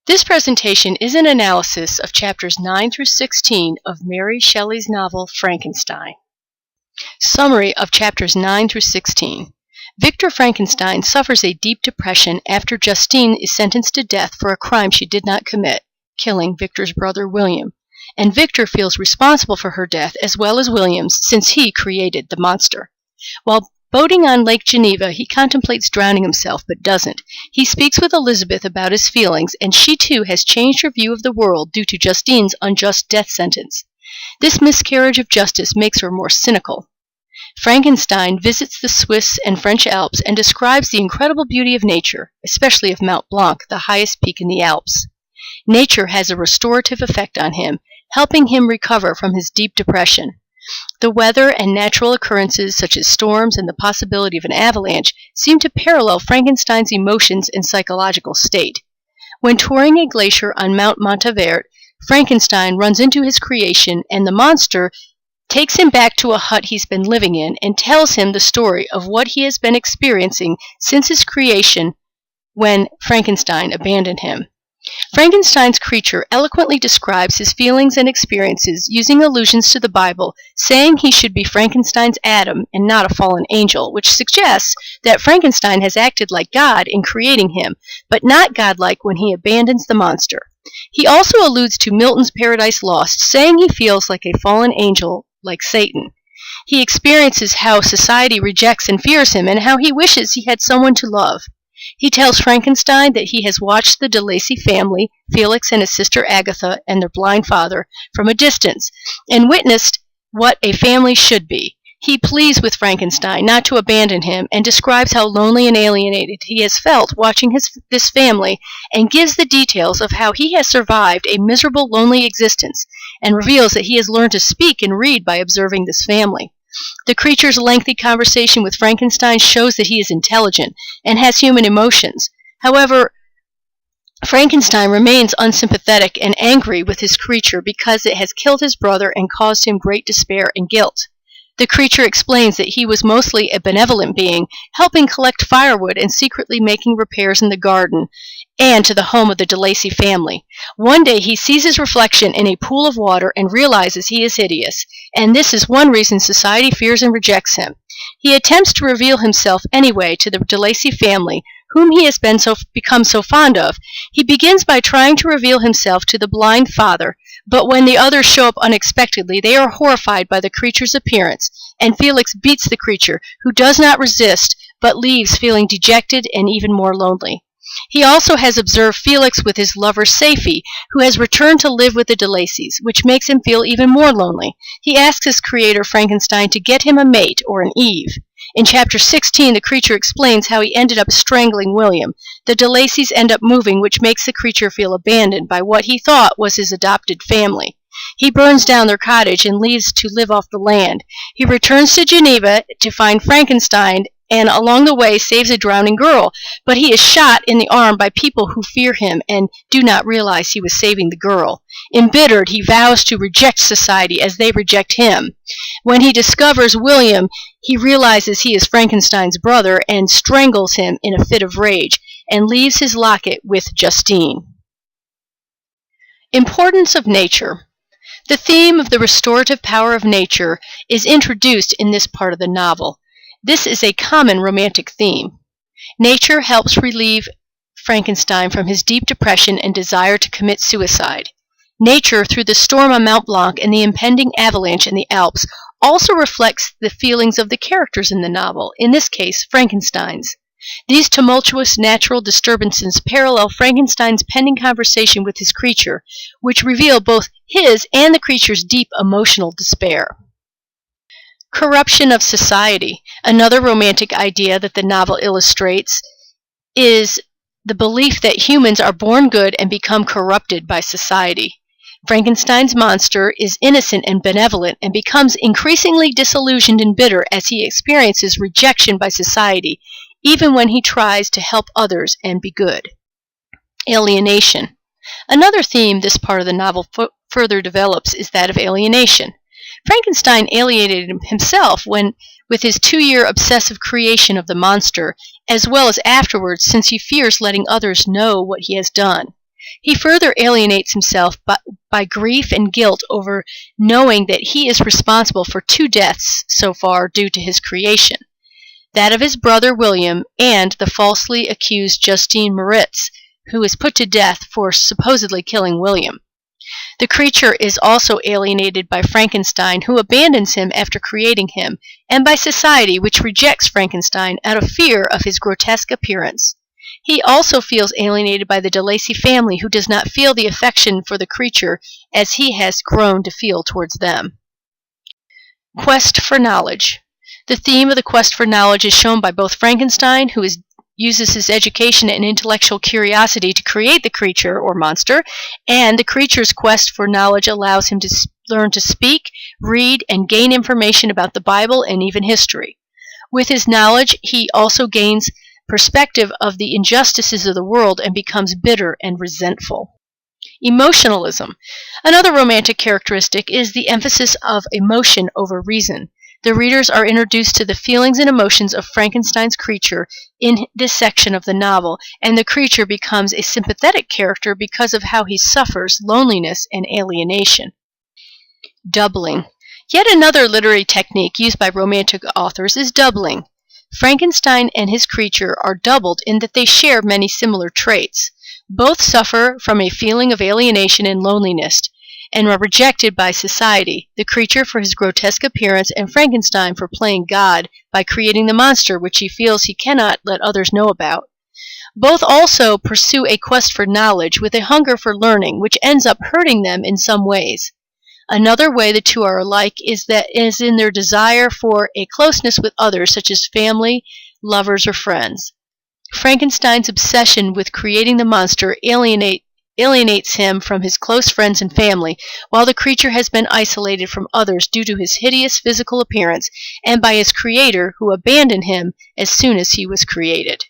This presentation is an analysis of chapters 9 through 16 of Mary Shelley's novel Frankenstein. Summary of chapters 9 through 16. Victor Frankenstein suffers a deep depression after Justine is sentenced to death for a crime she did not commit, killing Victor's brother William, and Victor feels responsible for her death as well as William's since he created the monster. While boating on Lake Geneva, he contemplates drowning himself, but doesn't. He speaks with Elizabeth about his feelings, and she too has changed her view of the world due to Justine's unjust death sentence. This miscarriage of justice makes her more cynical. Frankenstein visits the Swiss and French Alps and describes the incredible beauty of nature, especially of Mount Blanc, the highest peak in the Alps. Nature has a restorative effect on him, helping him recover from his deep depression. The weather and natural occurrences such as storms and the possibility of an avalanche seem to parallel Frankenstein's emotions and psychological state. When touring a glacier on Mount Montevert, Frankenstein runs into his creation, and the monster takes him back to a hut he's been living in and tells him the story of what he has been experiencing since his creation when Frankenstein abandoned him. Frankenstein's creature eloquently describes his feelings and experiences using allusions to the Bible, saying he should be Frankenstein's Adam and not a fallen angel, which suggests that Frankenstein has acted like God in creating him, but not godlike when he abandons the monster. He also alludes to Milton's Paradise Lost, saying he feels like a fallen angel, like Satan. He experiences how society rejects and fears him and how he wishes he had someone to love. He tells Frankenstein that he has watched the de Lacy family, Felix and his sister Agatha and their blind father, from a distance, and witnessed what a family should be. He pleads with Frankenstein not to abandon him and describes how lonely and alienated he has felt watching this family, and gives the details of how he has survived a miserable, lonely existence, and reveals that he has learned to speak and read by observing this family. The creature's lengthy conversation with Frankenstein shows that he is intelligent and has human emotions. However, Frankenstein remains unsympathetic and angry with his creature because it has killed his brother and caused him great despair and guilt. The creature explains that he was mostly a benevolent being, helping collect firewood and secretly making repairs in the garden and to the home of the de Lacy family. One day he sees his reflection in a pool of water and realizes he is hideous, and this is one reason society fears and rejects him. He attempts to reveal himself anyway to the de Lacy family, whom he has become so fond of. He begins by trying to reveal himself to the blind father, but when the others show up unexpectedly, they are horrified by the creature's appearance, and Felix beats the creature, who does not resist, but leaves feeling dejected and even more lonely. He also has observed Felix with his lover Safie, who has returned to live with the de Lacys, which makes him feel even more lonely. He asks his creator Frankenstein to get him a mate or an Eve. In chapter 16, the creature explains how he ended up strangling William. The de Lacys end up moving, which makes the creature feel abandoned by what he thought was his adopted family. He burns down their cottage and leaves to live off the land. He returns to Geneva to find Frankenstein, and along the way saves a drowning girl, but he is shot in the arm by people who fear him and do not realize he was saving the girl. Embittered, he vows to reject society as they reject him. When he discovers William, he realizes he is Frankenstein's brother and strangles him in a fit of rage, and leaves his locket with Justine. Importance of nature. The theme of the restorative power of nature is introduced in this part of the novel. This is a common romantic theme. Nature helps relieve Frankenstein from his deep depression and desire to commit suicide. Nature, through the storm on Mount Blanc and the impending avalanche in the Alps, also reflects the feelings of the characters in the novel, in this case, Frankenstein's. These tumultuous natural disturbances parallel Frankenstein's pending conversation with his creature, which reveal both his and the creature's deep emotional despair. Corruption of society. Another romantic idea that the novel illustrates is the belief that humans are born good and become corrupted by society. Frankenstein's monster is innocent and benevolent and becomes increasingly disillusioned and bitter as he experiences rejection by society, even when he tries to help others and be good. Alienation. Another theme this part of the novel further develops is that of alienation. Frankenstein alienated himself with his 2-year obsessive creation of the monster, as well as afterwards, since he fears letting others know what he has done. He further alienates himself by grief and guilt over knowing that he is responsible for 2 deaths so far due to his creation, that of his brother William and the falsely accused Justine Moritz, who is put to death for supposedly killing William. The creature is also alienated by Frankenstein, who abandons him after creating him, and by society, which rejects Frankenstein out of fear of his grotesque appearance. He also feels alienated by the de Lacy family, who does not feel the affection for the creature as he has grown to feel towards them. Quest for knowledge. The theme of the quest for knowledge is shown by both Frankenstein, who uses his education and intellectual curiosity to create the creature or monster, and the creature's quest for knowledge allows him to learn to speak, read, and gain information about the Bible and even history. With his knowledge, he also gains perspective of the injustices of the world and becomes bitter and resentful. Emotionalism. Another romantic characteristic is the emphasis of emotion over reason. The readers are introduced to the feelings and emotions of Frankenstein's creature in this section of the novel, and the creature becomes a sympathetic character because of how he suffers loneliness and alienation. Doubling. Yet another literary technique used by romantic authors is doubling. Frankenstein and his creature are doubled in that they share many similar traits. Both suffer from a feeling of alienation and loneliness, and are rejected by society, the creature for his grotesque appearance and Frankenstein for playing God by creating the monster which he feels he cannot let others know about. Both also pursue a quest for knowledge with a hunger for learning, which ends up hurting them in some ways. Another way the two are alike is in their desire for a closeness with others, such as family, lovers, or friends. Frankenstein's obsession with creating the monster alienates him from his close friends and family, while the creature has been isolated from others due to his hideous physical appearance and by his creator, who abandoned him as soon as he was created.